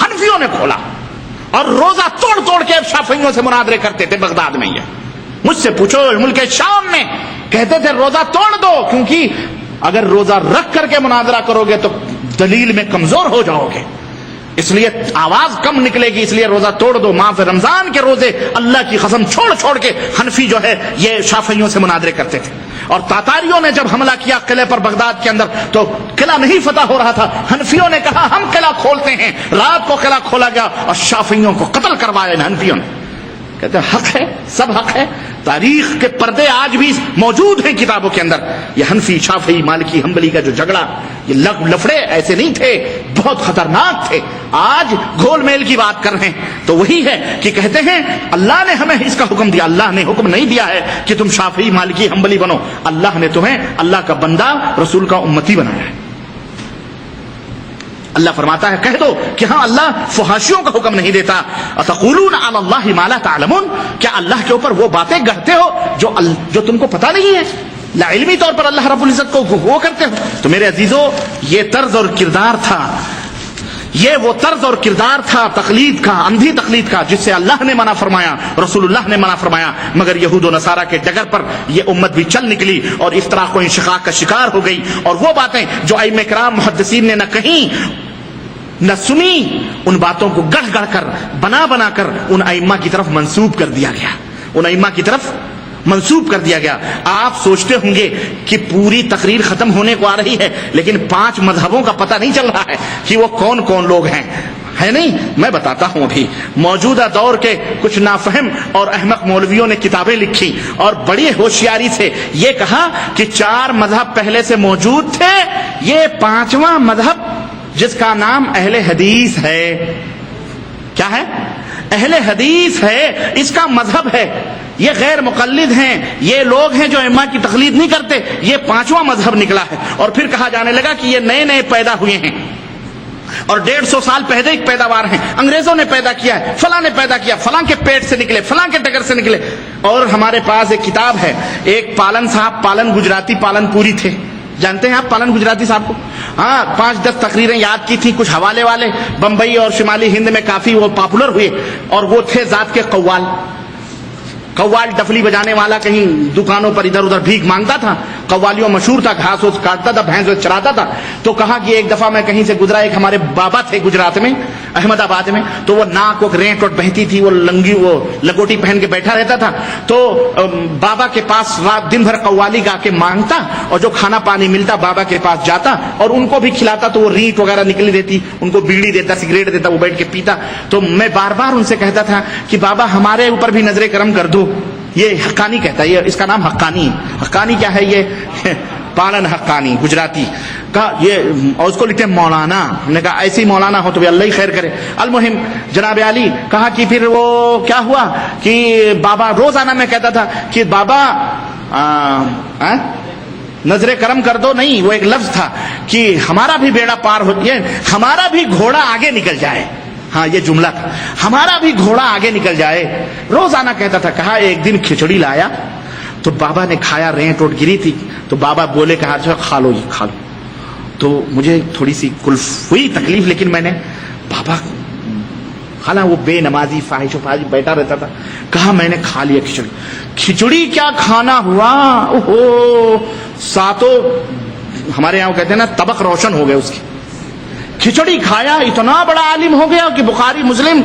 ہنفیوں نے کھولا اور روزہ توڑ توڑ کے شافعیوں سے مناظرے کرتے تھے بغداد میں. یہ مجھ سے پوچھو ملک شام میں کہتے تھے روزہ توڑ دو، کیونکہ اگر روزہ رکھ کر کے مناظرہ کرو گے تو دلیل میں کمزور ہو جاؤ گے، اس لیے آواز کم نکلے گی، اس لیے روزہ توڑ دو. ماہ رمضان کے روزے اللہ کی قسم چھوڑ چھوڑ کے حنفی جو ہے یہ شافعیوں سے مناظرے کرتے تھے. اور تاتاریوں نے جب حملہ کیا قلعے پر بغداد کے اندر تو قلعہ نہیں فتح ہو رہا تھا، حنفیوں نے کہا ہم قلعہ کھولتے ہیں، رات کو قلعہ کھولا گیا اور شافعیوں کو قتل کروایا ان حنفیوں نے. کہتے ہیں حق ہے، سب حق ہے. تاریخ کے پردے آج بھی موجود ہیں کتابوں کے اندر. یہ حنفی شافعی مالکی حنبلی کا جو جھگڑا، یہ لفڑے ایسے نہیں تھے، بہت خطرناک تھے. آج گھول میل کی بات کر رہے ہیں تو وہی ہے کہ کہتے ہیں اللہ نے ہمیں اس کا حکم دیا. اللہ نے حکم نہیں دیا ہے کہ تم شافعی مالکی حنبلی بنو، اللہ نے تمہیں اللہ کا بندہ رسول کا امتی بنایا ہے. اللہ فرماتا ہے کہہ دو کہ ہاں اللہ فحاشیوں کا حکم نہیں دیتا. اتقولون علی اللہ ما لا تعلمون، کیا اللہ کے اوپر وہ باتیں گڑھتے ہو جو تم کو پتہ نہیں ہے؟ لا علمی طور پر اللہ رب العزت کو وہ کرتے ہو. تو میرے عزیزو، یہ طرز اور کردار تھا، یہ وہ طرز اور کردار تھا تقلید کا، اندھی تقلید کا، جس سے اللہ نے منع فرمایا، رسول اللہ نے منع فرمایا. مگر یہود و نصارہ کے ڈگر پر یہ امت بھی چل نکلی اور افتراق و انشقاق کا شکار ہو گئی. اور وہ باتیں جو ائمہ کرام محدثین نے نہ کہیں نہ سنی، ان باتوں کو گڑھ گڑھ کر بنا بنا کر ان ائمہ کی طرف منسوب کر دیا گیا، ان ائمہ کی طرف منسوب کر دیا گیا. آپ سوچتے ہوں گے کہ پوری تقریر ختم ہونے کو آ رہی ہے لیکن 5 مذہبوں کا پتہ نہیں چل رہا ہے کہ وہ کون کون لوگ ہیں، ہے نہیں؟ میں بتاتا ہوں. ابھی موجودہ دور کے کچھ نافہم اور احمق مولویوں نے کتابیں لکھی اور بڑی ہوشیاری سے یہ کہا کہ 4 مذہب پہلے سے موجود تھے، یہ 5واں مذہب جس کا نام اہل حدیث ہے، کیا ہے؟ اہل حدیث ہے، اس کا مذہب ہے. یہ غیر مقلد ہیں، یہ لوگ ہیں جو ائمہ کی تقلید نہیں کرتے، یہ 5واں مذہب نکلا ہے. اور پھر کہا جانے لگا کہ یہ نئے نئے پیدا ہوئے ہیں اور 150 سال پہلے ایک پیداوار ہیں، انگریزوں نے پیدا کیا ہے، فلاں نے پیدا کیا، فلاں کے پیٹ سے نکلے، فلاں کے ڈگر سے نکلے. اور ہمارے پاس ایک کتاب ہے، ایک پالن صاحب، پالن گجراتی پالن پوری تھے، جانتے ہیں آپ پالن گجراتی صاحب کو؟ ہاں، 5-10 تقریریں یاد کی تھی، کچھ حوالے والے بمبئی اور شمالی ہند میں کافی وہ پاپولر ہوئے. اور وہ تھے ذات کے قوال ڈفلی بجانے والا، کہیں دکانوں پر ادھر ادھر بھیک مانگتا تھا، قوالیوں مشہور تھا، گھاس وس کاٹتا تھا، بھینس وس چراتا تھا. تو کہا کہ ایک دفعہ میں کہیں سے گزرا، ایک ہمارے بابا تھے گجرات میں، احمد آباد میں، تو وہ ناک کو رینٹ وٹ بہتی تھی، وہ لنگی وہ لگوٹی پہن کے بیٹھا رہتا تھا. تو بابا کے پاس رات دن بھر قوالی گا کے مانگتا اور جو کھانا پانی ملتا بابا کے پاس جاتا اور ان کو بھی کھلاتا. تو وہ ریٹ وغیرہ نکلی دیتی، ان کو بیڑی دیتا، سگریٹ دیتا، وہ بیٹھ کے پیتا. تو میں بار بار ان سے کہتا تھا کہ بابا ہمارے اوپر بھی نظر کرم کر دو. یہ حقانی کہتا ہے، یہ اس کا نام حقانی ہے. حقانی کیا ہے؟ یہ پالن حقانی گجراتی کا، یہ اور اس کو لکھتے ہیں مولانا. ہم نے کہا ایسی مولانا ہو تو بھی اللہ ہی خیر کرے. المہم جناب علی کہا کہ پھر وہ کیا ہوا کہ بابا روزانہ میں کہتا تھا کہ بابا نظر کرم کر دو. نہیں، وہ ایک لفظ تھا کہ ہمارا بھی بیڑا پار ہو جائے، ہمارا بھی گھوڑا آگے نکل جائے. ہاں، یہ جملہ تھا، ہمارا بھی گھوڑا آگے نکل جائے. روزانہ کہتا تھا. کہا ایک دن کھچڑی لایا تو بابا نے کھایا، رینٹ وٹ گری تھی تو بابا بولے کہا کھا لو، یہ کھا لو. تو مجھے تھوڑی سی کلف ہوئی، تکلیف، لیکن میں نے بابا کھانا، وہ بے نمازی فاحش و فاجر بیٹھا رہتا تھا. کہا میں نے کھا لیا کھچڑی. کھچڑی کیا کھانا ہوا، اوہو، ساتوں ہمارے یہاں کہتے ہیں نا طبق روشن ہو گئے اس کی. کھچڑی کھایا، اتنا بڑا عالم ہو گیا کہ بخاری مسلم